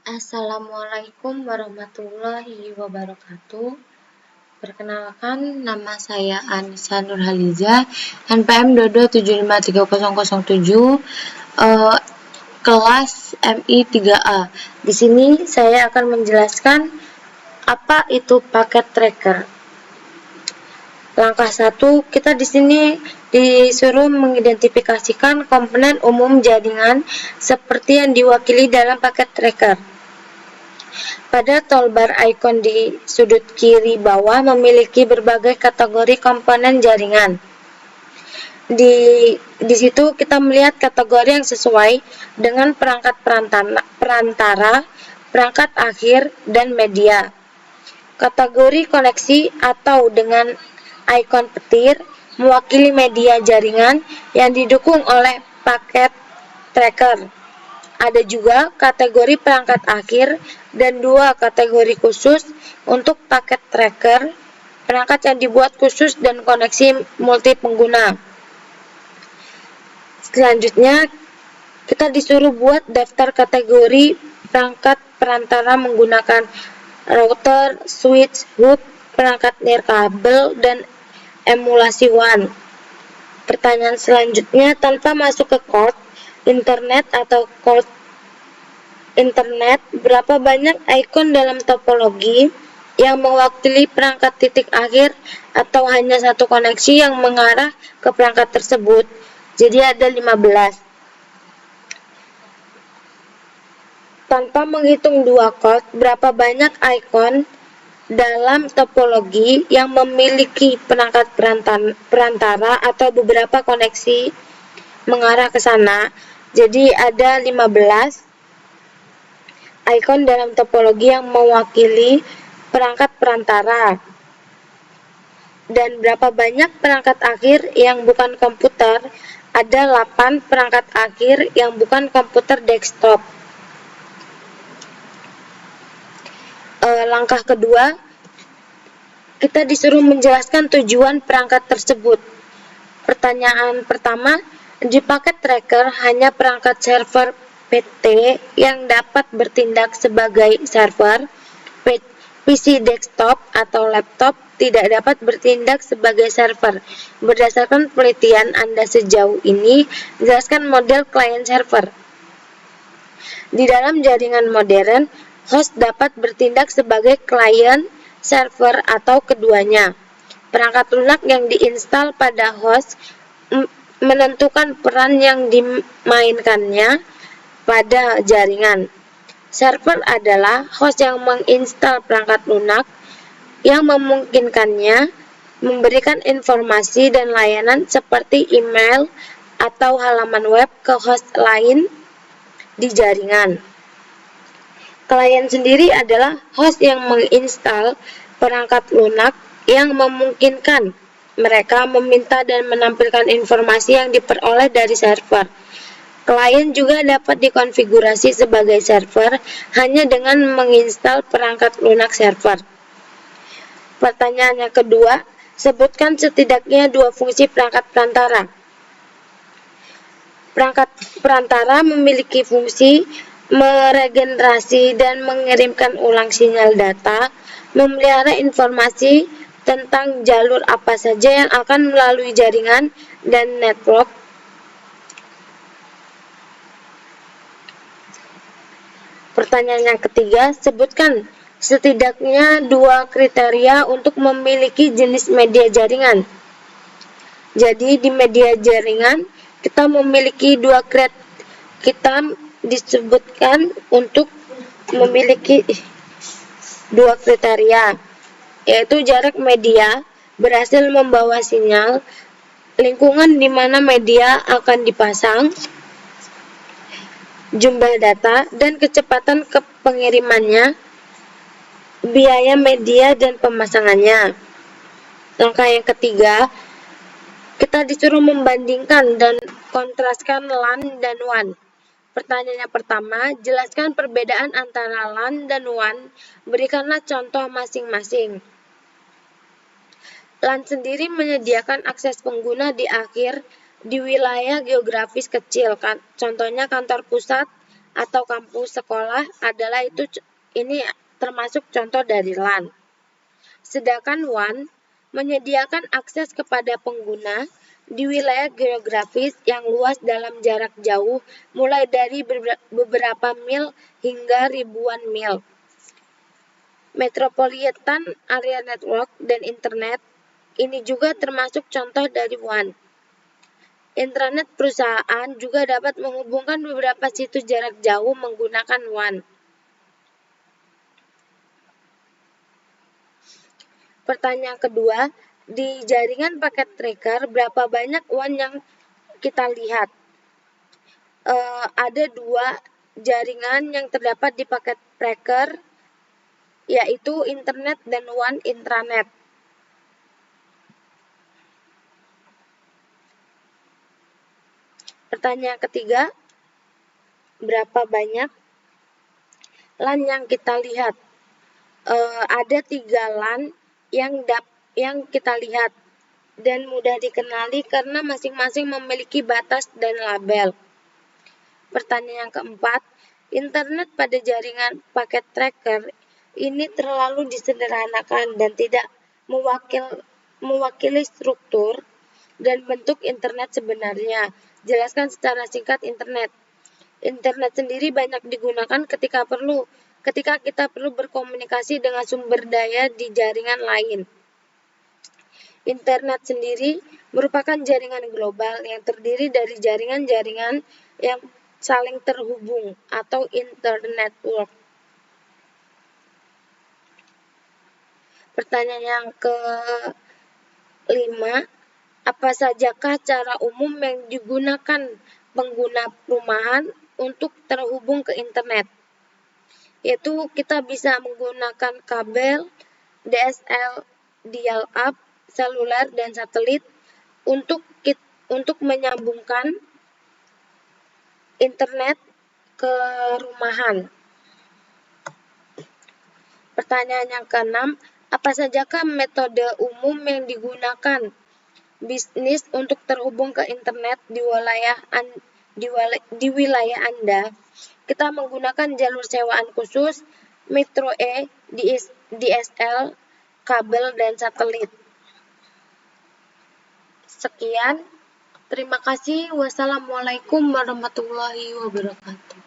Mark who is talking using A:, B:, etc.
A: Assalamualaikum warahmatullahi wabarakatuh. Perkenalkan, nama saya Anissa Nurhaliza, NPM 22753007, kelas MI 3A. Di sini saya akan menjelaskan apa itu paket tracker. Langkah 1, kita di sini disuruh mengidentifikasikan komponen umum jaringan seperti yang diwakili dalam paket tracker. Pada toolbar icon di sudut kiri bawah memiliki berbagai kategori komponen jaringan. Di situ kita melihat kategori yang sesuai dengan perangkat perantara, perangkat akhir, dan media. Kategori koneksi atau dengan icon petir mewakili media jaringan yang didukung oleh paket tracker. Ada juga kategori perangkat akhir dan 2 kategori khusus untuk paket tracker, perangkat yang dibuat khusus dan koneksi multi pengguna. Selanjutnya, kita disuruh buat daftar kategori perangkat perantara menggunakan router, switch, hub, perangkat nirkabel, dan emulasi WAN. Pertanyaan selanjutnya, tanpa masuk ke core internet atau core internet, berapa banyak icon dalam topologi yang mewakili perangkat titik akhir atau hanya satu koneksi yang mengarah ke perangkat tersebut? Jadi ada 15. Tanpa menghitung 2 chord, berapa banyak icon dalam topologi yang memiliki perangkat perantara atau beberapa koneksi mengarah ke sana? Jadi ada 15 icon dalam topologi yang mewakili perangkat perantara. Dan berapa banyak perangkat akhir yang bukan komputer? Ada 8 perangkat akhir yang bukan komputer desktop. Langkah kedua, kita disuruh menjelaskan tujuan perangkat tersebut. Pertanyaan pertama, di paket tracker hanya perangkat server PT yang dapat bertindak sebagai server. PC desktop atau laptop tidak dapat bertindak sebagai server. Berdasarkan penelitian Anda sejauh ini, jelaskan model client server. Di dalam jaringan modern, host dapat bertindak sebagai client server atau keduanya. Perangkat lunak yang diinstal pada host menentukan peran yang dimainkannya pada jaringan. Server adalah host yang menginstal perangkat lunak yang memungkinkannya memberikan informasi dan layanan seperti email atau halaman web ke host lain di jaringan. Klien sendiri adalah host yang menginstal perangkat lunak yang memungkinkan mereka meminta dan menampilkan informasi yang diperoleh dari server. Klien juga dapat dikonfigurasi sebagai server hanya dengan menginstal perangkat lunak server. Pertanyaan yang kedua, sebutkan setidaknya 2 fungsi perangkat perantara. Perangkat perantara memiliki fungsi meregenerasi dan mengirimkan ulang sinyal data, memelihara informasi tentang jalur apa saja yang akan melalui jaringan dan network. Pertanyaan yang ketiga, sebutkan setidaknya 2 kriteria untuk memiliki jenis media jaringan. Jadi di media jaringan kita memiliki 2 kriteria. Kita disebutkan untuk memiliki 2 kriteria, yaitu jarak media berhasil membawa sinyal, lingkungan di mana media akan dipasang, jumlah data, dan kecepatan pengirimannya, biaya media dan pemasangannya. Langkah yang ketiga, kita disuruh membandingkan dan kontraskan LAN dan WAN. Pertanyaan yang pertama, jelaskan perbedaan antara LAN dan WAN. Berikanlah contoh masing-masing. LAN sendiri menyediakan akses pengguna di akhir di wilayah geografis kecil, contohnya kantor pusat atau kampus sekolah adalah ini termasuk contoh dari LAN. Sedangkan WAN menyediakan akses kepada pengguna di wilayah geografis yang luas dalam jarak jauh mulai dari beberapa mil hingga ribuan mil. Metropolitan Area Network dan Internet ini juga termasuk contoh dari WAN. Intranet perusahaan juga dapat menghubungkan beberapa situs jarak jauh menggunakan WAN. Pertanyaan kedua, di jaringan paket tracker berapa banyak WAN yang kita lihat? Ada 2 jaringan yang terdapat di paket tracker, yaitu internet dan WAN intranet. Pertanyaan ketiga, berapa banyak LAN yang kita lihat? Ada 3 LAN yang kita lihat dan mudah dikenali karena masing-masing memiliki batas dan label. Pertanyaan yang keempat, internet pada jaringan paket tracker ini terlalu disederhanakan dan tidak mewakili struktur dan bentuk internet sebenarnya. Jelaskan secara singkat internet. Internet sendiri banyak digunakan ketika kita perlu berkomunikasi dengan sumber daya di jaringan lain. Internet sendiri merupakan jaringan global yang terdiri dari jaringan-jaringan yang saling terhubung atau internetwork. Pertanyaan yang ke-5, apa sajakah cara umum yang digunakan pengguna perumahan untuk terhubung ke internet? Yaitu kita bisa menggunakan kabel, DSL, dial-up, seluler, dan satelit untuk menyambungkan internet ke rumahan. Pertanyaan yang ke-6, apa sajakah metode umum yang digunakan bisnis untuk terhubung ke internet di wilayah Anda? Kita menggunakan jalur sewaan khusus, Metro E, DSL, kabel, dan satelit. Sekian, terima kasih. Wassalamualaikum warahmatullahi wabarakatuh.